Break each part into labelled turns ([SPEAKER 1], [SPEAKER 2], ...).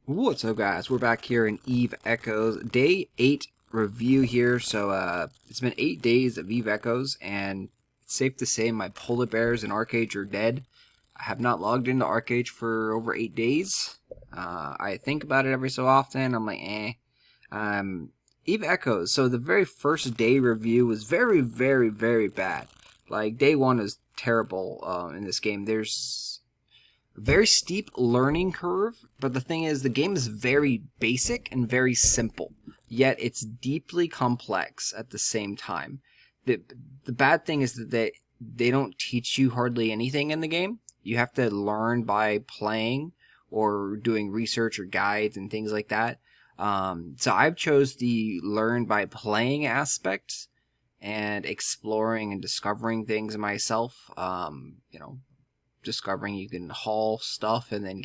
[SPEAKER 1] What's up, guys? We're back here in Eve Echoes, day 8 review here. So, it's been 8 days of Eve Echoes, and it's safe to say my polar bears in Arcade are dead. I have not logged into Arcade for over 8 days. I think about it every so often. I'm like, Eve Echoes. So the very first day review was very, very, very bad. Like, day 1 is terrible in this game. There's very steep learning curve, but the thing is, the game is very basic and very simple, yet it's deeply complex at the same time. The bad thing is that they don't teach you hardly anything in the game. You have to learn by playing or doing research or guides and things like that. So I've chose the learn by playing aspect and exploring and discovering things myself. Discovering you can haul stuff and then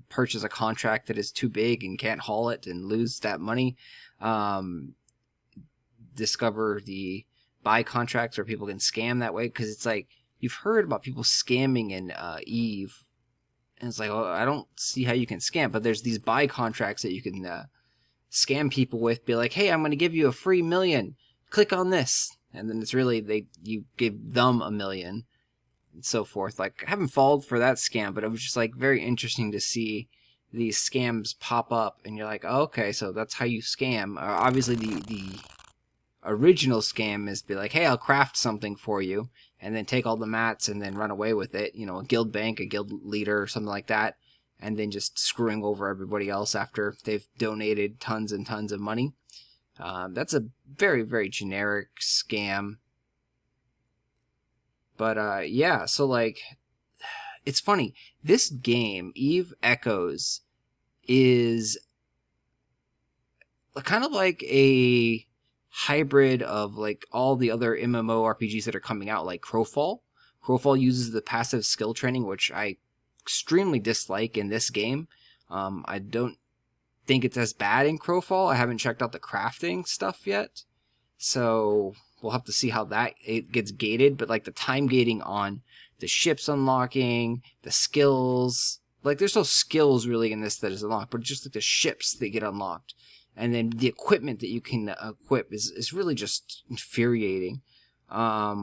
[SPEAKER 1] purchase a contract that is too big and can't haul it and lose that money. Discover the buy contracts where people can scam that way, because it's like you've heard about people scamming in Eve, and it's like, oh, I don't see how you can scam, but there's these buy contracts that you can scam people with. Be like, hey, I'm going to give you a free $1 million. Click on this, and then it's really you give them $1 million. And so forth. Like, I haven't fallen for that scam, but it was just like very interesting to see these scams pop up, and you're like, oh, okay, so that's how you scam. Obviously, the original scam is be like, hey, I'll craft something for you, and then take all the mats and then run away with it. You know, a guild bank, a guild leader, or something like that, and then just screwing over everybody else after they've donated tons and tons of money. That's a very, very generic scam. But, yeah, so, like, it's funny. This game, Eve Echoes, is kind of like a hybrid of, like, all the other MMORPGs that are coming out, like Crowfall. Crowfall uses the passive skill training, which I extremely dislike in this game. I don't think it's as bad in Crowfall. I haven't checked out the crafting stuff yet, so we'll have to see how it gets gated, but like the time gating on the ships unlocking, the skills, like there's no skills really in this that is unlocked, but just like the ships that get unlocked. And then the equipment that you can equip is really just infuriating. I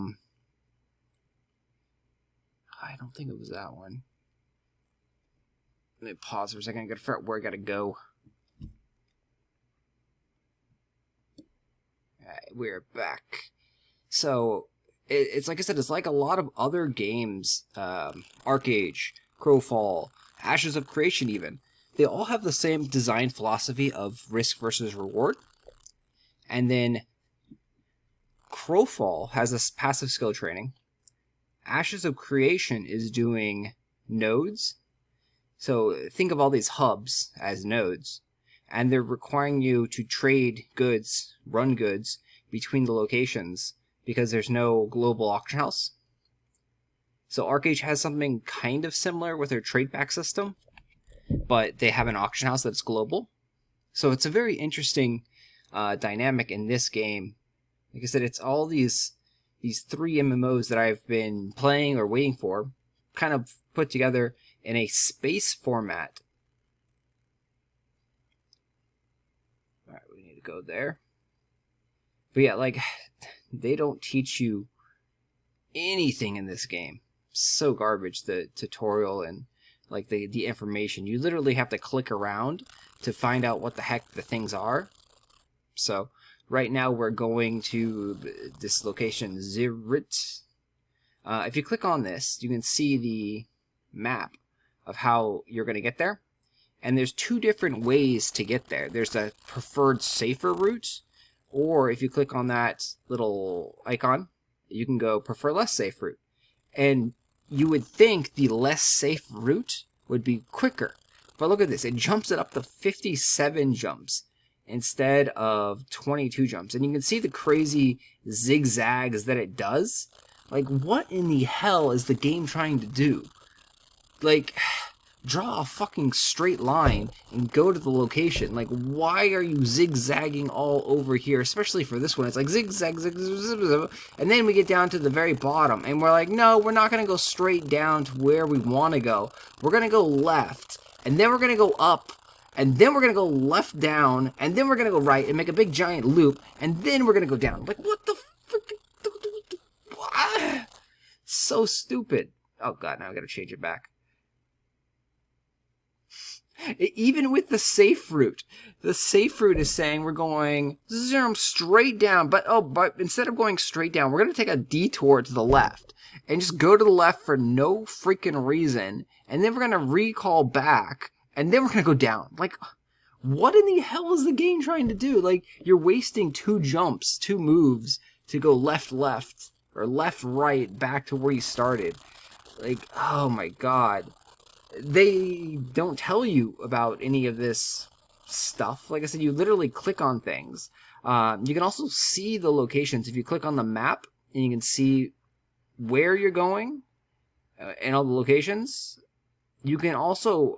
[SPEAKER 1] don't think it was that one. Let me pause for a second. I gotta figure out where I gotta go. Alright, we're back. So, it's like I said, it's like a lot of other games, Arcade, Crowfall, Ashes of Creation even. They all have the same design philosophy of risk versus reward. And then Crowfall has this passive skill training. Ashes of Creation is doing nodes. So think of all these hubs as nodes, and they're requiring you to trade goods, run goods, between the locations, because there's no global auction house. So Arcade has something kind of similar with their trade back system, but they have an auction house that's global. So it's a very interesting dynamic in this game. Like I said, it's all these 3 MMOs that I've been playing or waiting for, kind of put together in a space format. Alright, we need to go there. But yeah, like, they don't teach you anything in this game. So garbage, the tutorial and like the information. You literally have to click around to find out what the heck the things are. So right now we're going to this location, Zirit. If you click on this, you can see the map of how you're going to get there. And there's 2 different ways to get there. There's the preferred safer route, or if you click on that little icon, you can go prefer less safe route. And you would think the less safe route would be quicker. But look at this. It jumps it up to 57 jumps instead of 22 jumps. And you can see the crazy zigzags that it does. Like, what in the hell is the game trying to do? Like, draw a fucking straight line and go to the location. Like, why are you zigzagging all over here? Especially for this one, it's like zigzag, zig, zig, zig, zig, and then we get down to the very bottom, and we're like, no, we're not going to go straight down to where we want to go. We're going to go left, and then we're going to go up, and then we're going to go left down, and then we're going to go right and make a big giant loop, and then we're going to go down. Like, what the frick? So stupid. Oh, God, now I got to change it back. Even with the safe route is saying we're going straight down, but instead of going straight down, we're going to take a detour to the left and just go to the left for no freaking reason, and then we're going to recall back, and then we're going to go down. Like, what in the hell is the game trying to do? Like, you're wasting 2 jumps, 2 moves to go left, or left, right, back to where you started. Like, oh my God. They don't tell you about any of this stuff. Like I said, you literally click on things. You can also see the locations. If you click on the map, and you can see where you're going and all the locations. You can also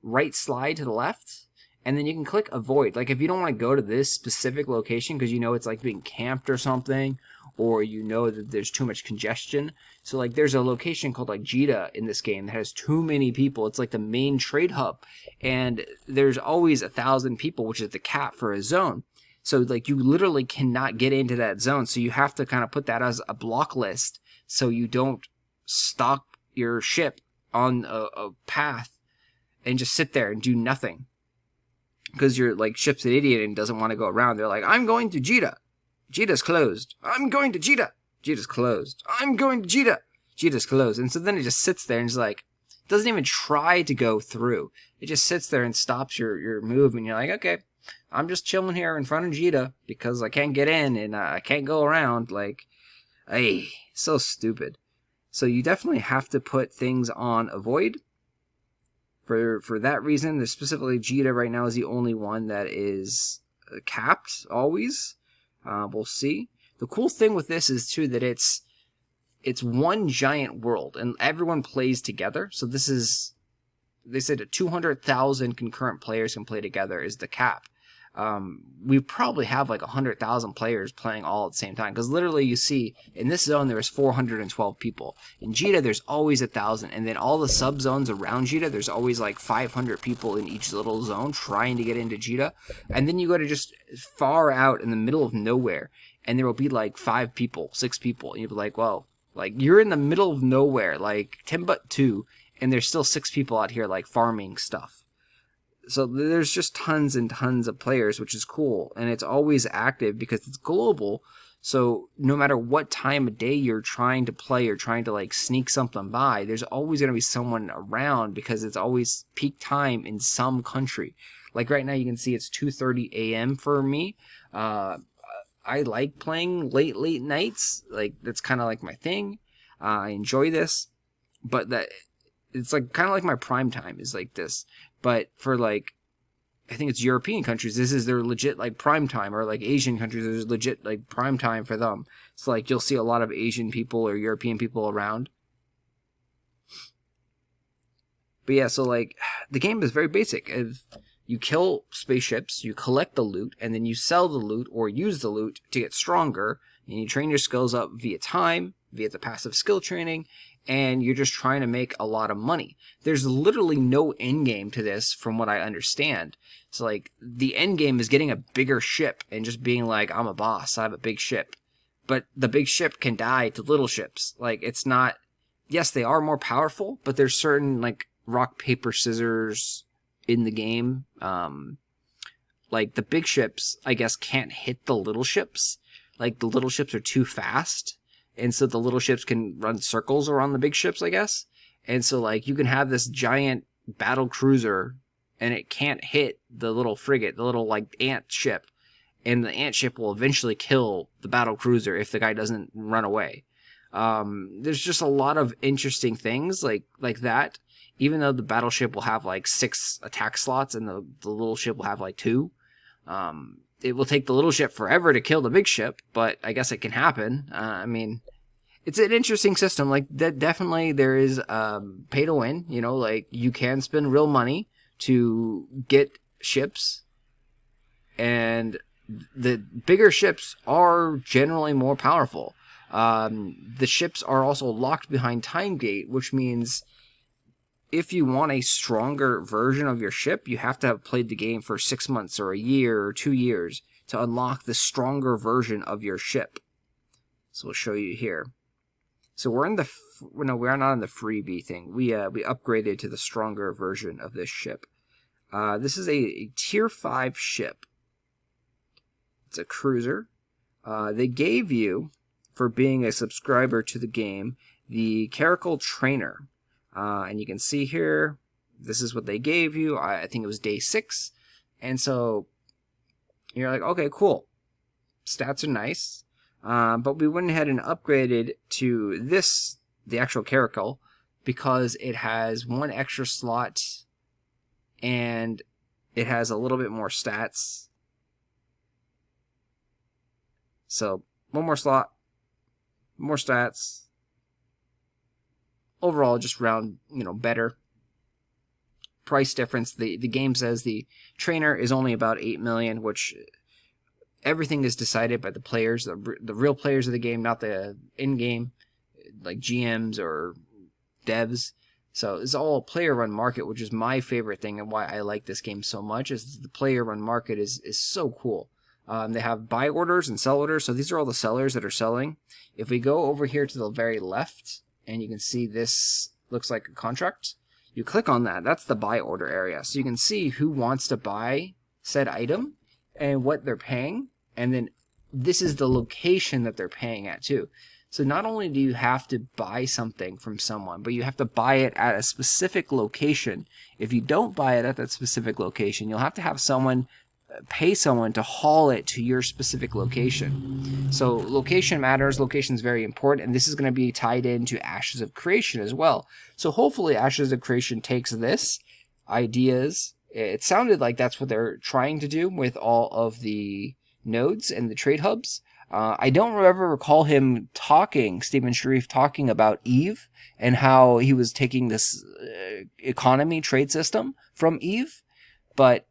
[SPEAKER 1] right slide to the left, and then you can click avoid. Like if you don't want to go to this specific location because you know it's like being camped or something, or you know that there's too much congestion. So like there's a location called like Jita in this game that has too many people. It's like the main trade hub, and there's always 1,000 people, which is the cap for a zone. So like you literally cannot get into that zone. So you have to kind of put that as a block list so you don't stop your ship on a path and just sit there and do nothing. Because your like ship's an idiot and doesn't want to go around. They're like, I'm going to Jita. Jita's closed. I'm going to Jita. Jita's closed. I'm going to Jita. Jita's closed. And so then it just sits there and it's like, doesn't even try to go through. It just sits there and stops your move, and you're like, okay, I'm just chilling here in front of Jita because I can't get in and I can't go around. Like, ay, so stupid. So you definitely have to put things on avoid. For that reason, there's specifically Jita right now is the only one that is capped always. We'll see. The cool thing with this is too that it's one giant world and everyone plays together. So this is, they said 200,000 concurrent players can play together is the cap. We probably have like 100,000 players playing all at the same time, because literally you see in this zone there is 412 people. In Jita there's always 1,000, and then all the sub zones around Jita there's always like 500 people in each little zone trying to get into Jita. And then you go to just far out in the middle of nowhere, and there will be like 5 people, 6 people, and you'll be like, whoa, like you're in the middle of nowhere, like Timbuktu, and there's still 6 people out here like farming stuff. So there's just tons and tons of players, which is cool. And it's always active because it's global. So no matter what time of day you're trying to play or trying to like sneak something by, there's always going to be someone around because it's always peak time in some country. Like right now you can see it's 2:30 a.m. for me. I like playing late nights. Like that's kind of like my thing. I enjoy this. But that it's like kind of like my prime time is like this. But for like, I think it's European countries, this is their legit like prime time, or like Asian countries, there's legit like prime time for them. So like you'll see a lot of Asian people or European people around. But yeah, so like the game is very basic. If you kill spaceships, you collect the loot, and then you sell the loot or use the loot to get stronger, and you train your skills up via time, via the passive skill training, and you're just trying to make a lot of money. There's literally no end game to this from what I understand. So like the end game is getting a bigger ship and just being like, I'm a boss, I have a big ship. But the big ship can die to little ships. Like it's not, yes, they are more powerful, but there's certain like rock, paper, scissors in the game. Like the big ships, I guess, can't hit the little ships. Like the little ships are too fast. And so the little ships can run circles around the big ships, I guess. And so, like, you can have this giant battle cruiser, and it can't hit the little frigate, the little, like, ant ship. And the ant ship will eventually kill the battle cruiser if the guy doesn't run away. There's just a lot of interesting things like that. Even though the battleship will have, like, 6 attack slots, and the little ship will have, like, 2. It will take the little ship forever to kill the big ship, but I guess it can happen. I mean, it's an interesting system. Like, that definitely there is pay to win. You know, like, you can spend real money to get ships, and the bigger ships are generally more powerful. The ships are also locked behind time gate, which means if you want a stronger version of your ship, you have to have played the game for 6 months or a year or 2 years to unlock the stronger version of your ship. So we'll show you here. So we're in the no, we're not in the freebie thing. We upgraded to the stronger version of this ship. This is a tier 5 ship. It's a cruiser. They gave you, for being a subscriber to the game, the Caracal Trainer. And you can see here, this is what they gave you. I think it was day 6. And so you're like, okay, cool. Stats are nice. But we went ahead and upgraded to this, the actual Caracal, because it has 1 extra slot and it has a little bit more stats. So 1 more slot, more stats. Overall, just round, better. Price difference. The game says the trainer is only about 8 million, which everything is decided by the players, the real players of the game, not the in-game, like GMs or devs. So it's all a player-run market, which is my favorite thing and why I like this game so much, is the player-run market is so cool. They have buy orders and sell orders, so these are all the sellers that are selling. If we go over here to the very left, and you can see this looks like a contract, you click on that. That's the buy order area. So you can see who wants to buy said item and what they're paying. And then this is the location that they're paying at too. So not only do you have to buy something from someone, but you have to buy it at a specific location. If you don't buy it at that specific location, you'll have to have someone pay someone to haul it to your specific location. So location matters. Location is very important, and this is going to be tied into Ashes of Creation as well. So hopefully Ashes of Creation takes this ideas. It sounded like that's what they're trying to do with all of the nodes and the trade hubs. I don't ever recall him Stephen Sharif talking about Eve and how he was taking this economy trade system from Eve, but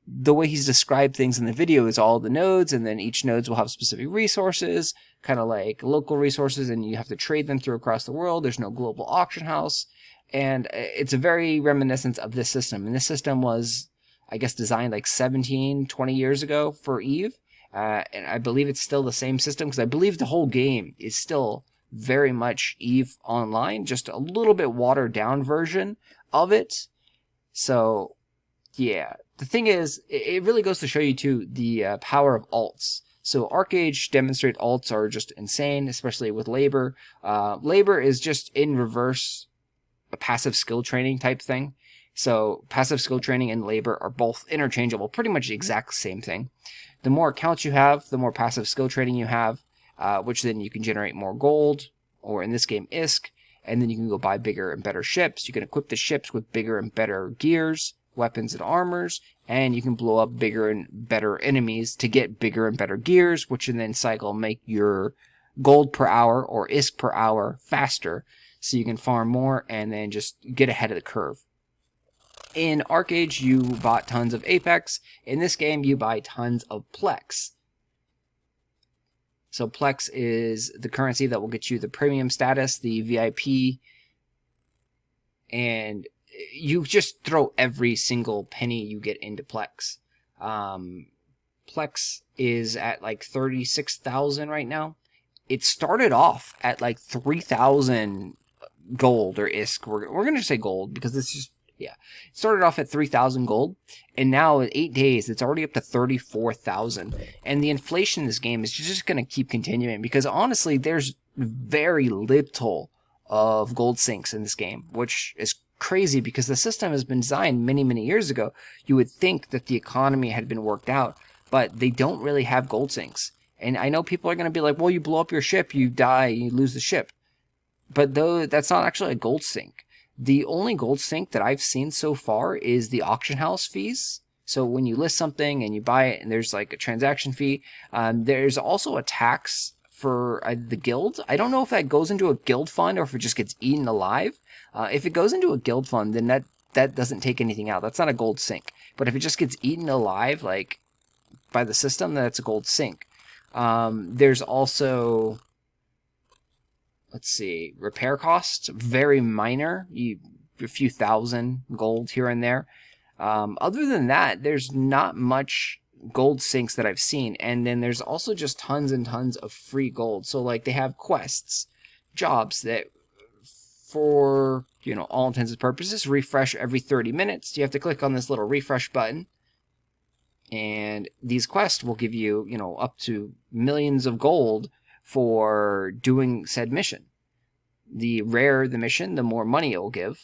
[SPEAKER 1] the way he's described things in the video is all the nodes, and then each nodes will have specific resources, kind of like local resources, and you have to trade them through across the world. There's no global auction house, and it's a very reminiscent of this system. And this system was, I guess, designed like 17, 20 years ago for Eve, and I believe it's still the same system, because I believe the whole game is still very much Eve Online, just a little bit watered down version of it. So yeah, the thing is, it really goes to show you too the power of alts. So ArcAge demonstrate alts are just insane, especially with labor. Labor is just in reverse a passive skill training type thing. So passive skill training and labor are both interchangeable, pretty much the exact same thing. The more accounts you have, the more passive skill training you have, which then you can generate more gold, or in this game ISK, and then you can go buy bigger and better ships. You can equip the ships with bigger and better gears, weapons and armors, and you can blow up bigger and better enemies to get bigger and better gears, which in then cycle make your gold per hour or ISK per hour faster, so you can farm more and then just get ahead of the curve. In ArcAge, you bought tons of Apex. In this game, you buy tons of Plex. So Plex is the currency that will get you the premium status, the VIP, and you just throw every single penny you get into Plex. Plex is at like 36,000 right now. It started off at like 3,000 gold or ISK. We're going to say gold because it's just, yeah. It started off at 3,000 gold, and now in 8 days, it's already up to 34,000. And the inflation in this game is just going to keep continuing because honestly, there's very little of gold sinks in this game, which is crazy because the system has been designed many, many years ago. You would think that the economy had been worked out, but they don't really have gold sinks. And I know people are going to be like, well, you blow up your ship, you die, you lose the ship. But though that's not actually a gold sink. The only gold sink that I've seen so far is the auction house fees. So when you list something and you buy it and there's like a transaction fee, there's also a tax for the guild. I don't know if that goes into a guild fund or if it just gets eaten alive. If it goes into a guild fund, then that doesn't take anything out. That's not a gold sink. But if it just gets eaten alive, like by the system, then that's a gold sink. There's also, let's see, repair costs, very minor. a few thousand gold here and there. Other than that, there's not much gold sinks that I've seen. And then there's also just tons and tons of free gold. So like they have quests, jobs that for, you know, all intents and purposes, refresh every 30 minutes. You have to click on this little refresh button. And these quests will give you, you know, up to millions of gold for doing said mission. The rarer the mission, the more money it will give.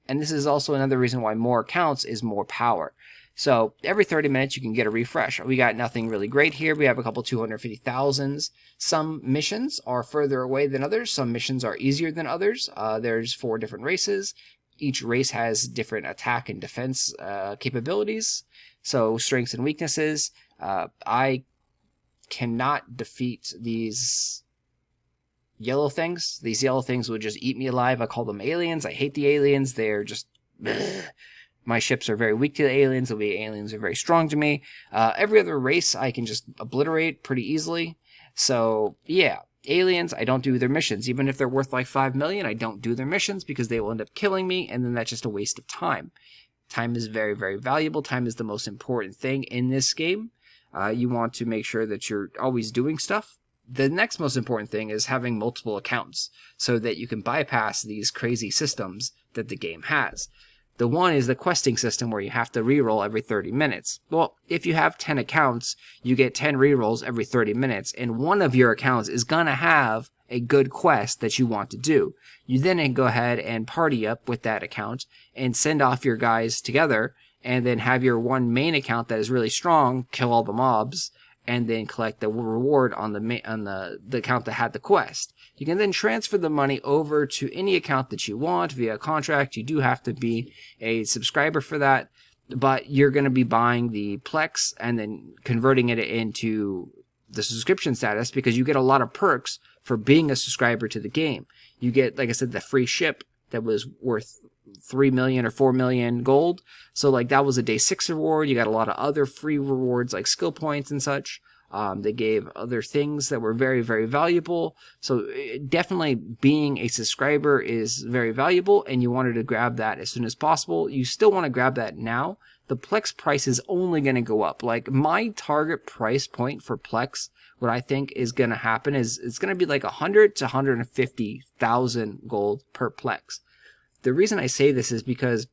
[SPEAKER 1] And this is also another reason why more accounts is more power. So every 30 minutes you can get a refresh. We got nothing really great here. We have a couple 250,000s. Some missions are further away than others. Some missions are easier than others. There's 4 different races. Each race has different attack and defense capabilities. So strengths and weaknesses. I cannot defeat these yellow things. These yellow things would just eat me alive. I call them aliens. I hate the aliens. They're just... bleh. My ships are very weak to the aliens. The aliens are very strong to me. Every other race I can just obliterate pretty easily. So, yeah. Aliens, I don't do their missions. Even if they're worth like 5 million, I don't do their missions because they will end up killing me, and then that's just a waste of time. Time is very, very valuable. Time is the most important thing in this game. You want to make sure that you're always doing stuff. The next most important thing is having multiple accounts so that you can bypass these crazy systems that the game has. The one is the questing system where you have to reroll every 30 minutes. Well, if you have 10 accounts, you get 10 rerolls every 30 minutes, and one of your accounts is going to have a good quest that you want to do. You then go ahead and party up with that account and send off your guys together, and then have your one main account that is really strong kill all the mobs, and then collect the reward on the account that had the quest. You can then transfer the money over to any account that you want via contract. You do have to be a subscriber for that, but you're going to be buying the Plex and then converting it into the subscription status because you get a lot of perks for being a subscriber to the game. You get, like I said, the free ship that was worth 3 million or 4 million gold. So like that was a day 6 reward. You got a lot of other free rewards like skill points and such. They gave other things that were very, very valuable. So definitely being a subscriber is very valuable, and you wanted to grab that as soon as possible. You still want to grab that now. The Plex price is only going to go up. Like my target price point for Plex, what I think is going to happen is it's going to be like 100 to 150,000 gold per Plex. The reason I say this is because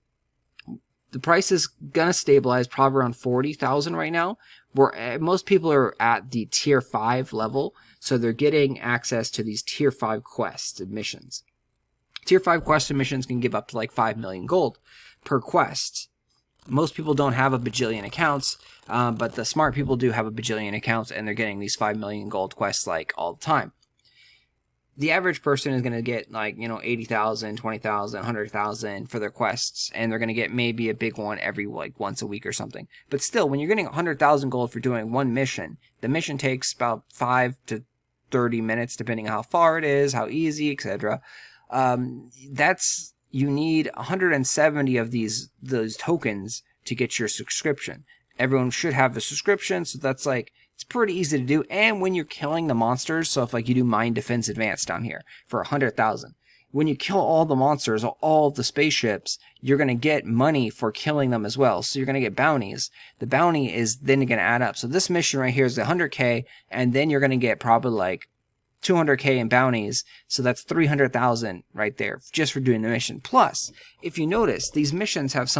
[SPEAKER 1] the price is going to stabilize probably around 40,000 right now, where most people are at the tier 5 level, so they're getting access to these tier 5 quests and missions. Tier 5 quests and missions can give up to like 5 million gold per quest. Most people don't have a bajillion accounts, but the smart people do have a bajillion accounts, and they're getting these 5 million gold quests like all the time. The average person is going to get like, you know, 80,000, 20,000, 100,000 for their quests, and they're going to get maybe a big one every like once a week or something. But still, when you're getting 100,000 gold for doing one mission, the mission takes about 5 to 30 minutes, depending on how far it is, how easy, etc. You need 170 of those tokens to get your subscription. Everyone should have a subscription, so that's like, it's pretty easy to do. And when you're killing the monsters, so if like you do Mine Defense Advanced down here for 100,000, when you kill all the monsters, all the spaceships, you're going to get money for killing them as well. So you're going to get bounties. The bounty is then going to add up. So this mission right here is 100k, and then you're going to get probably like 200k in bounties, so that's 300,000 right there just for doing the mission. Plus, if you notice, these missions have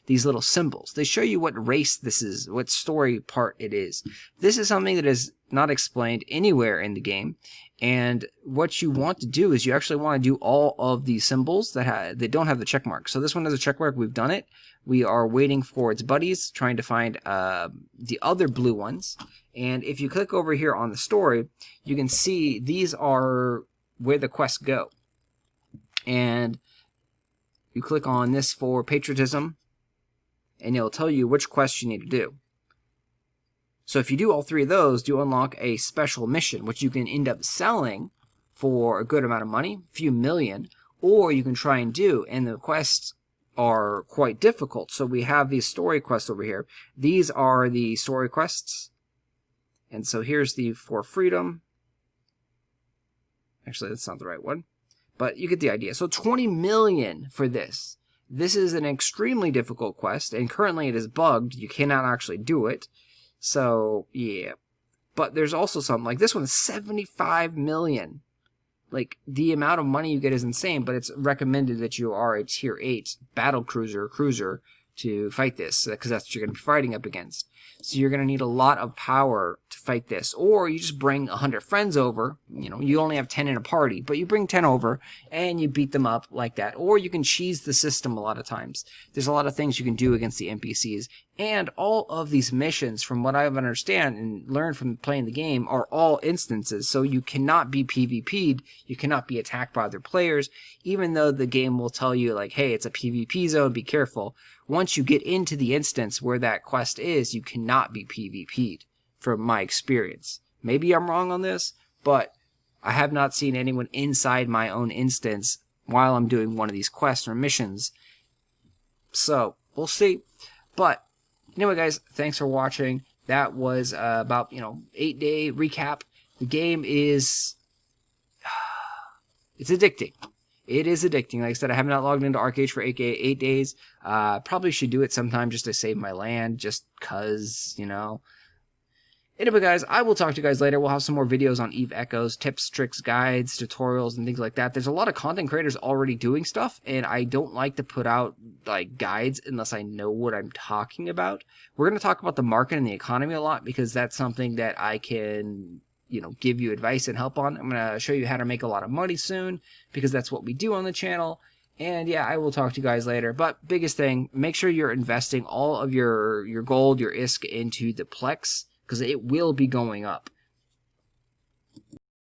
[SPEAKER 1] these little symbols. They show you what race this is, what story part it is. This is something that is not explained anywhere in the game, and what you want to do is you actually want to do all of these symbols that don't have the check mark. So this one has a check mark. We've done it. We are waiting for its buddies, trying to find the other blue ones. And if you click over here on the story, you can see these are where the quests go. And you click on this for patriotism, and it'll tell you which quest you need to do. So if you do all 3 of those, you unlock a special mission, which you can end up selling for a good amount of money, a few million, or you can try and do, and the quests are quite difficult. So we have these story quests over here. These are the story quests. And so here's the For Freedom. Actually, that's not the right one. But you get the idea. So 20 million for this. this is an extremely difficult quest, and currently it is bugged. You cannot actually do it. So, yeah. But there's also something like this one is 75 million. Like, the amount of money you get is insane, but it's recommended that you are a tier 8 battle cruiser to fight this, because that's what you're going to be fighting up against. So you're going to need a lot of power to fight this. Or you just bring 100 friends over. You know, you only have 10 in a party, but you bring 10 over and you beat them up like that. Or you can cheese the system a lot of times. There's a lot of things you can do against the NPCs. And all of these missions, from what I understand and learned from playing the game, are all instances. So you cannot be PvP'd. You cannot be attacked by other players, even though the game will tell you, like, hey, it's a PvP zone, be careful. Once you get into the instance where that quest is, you cannot be PvP'd, from my experience. Maybe I'm wrong on this, but I have not seen anyone inside my own instance while I'm doing one of these quests or missions. So, we'll see. But, anyway, guys, thanks for watching. That was about, 8-day recap. The game is... it's addicting. It is addicting. Like I said, I have not logged into Arcade for 8 days. Probably should do it sometime just to save my land, just cause, Anyway, guys, I will talk to you guys later. We'll have some more videos on Eve Echoes, tips, tricks, guides, tutorials, and things like that. There's a lot of content creators already doing stuff, and I don't like to put out, like, guides unless I know what I'm talking about. We're going to talk about the market and the economy a lot, because that's something that I can... give you advice and help on. I'm going to show you how to make a lot of money soon, because that's what we do on the channel. And yeah, I will talk to you guys later. But biggest thing, make sure you're investing all of your gold, your ISK into the Plex, because it will be going up.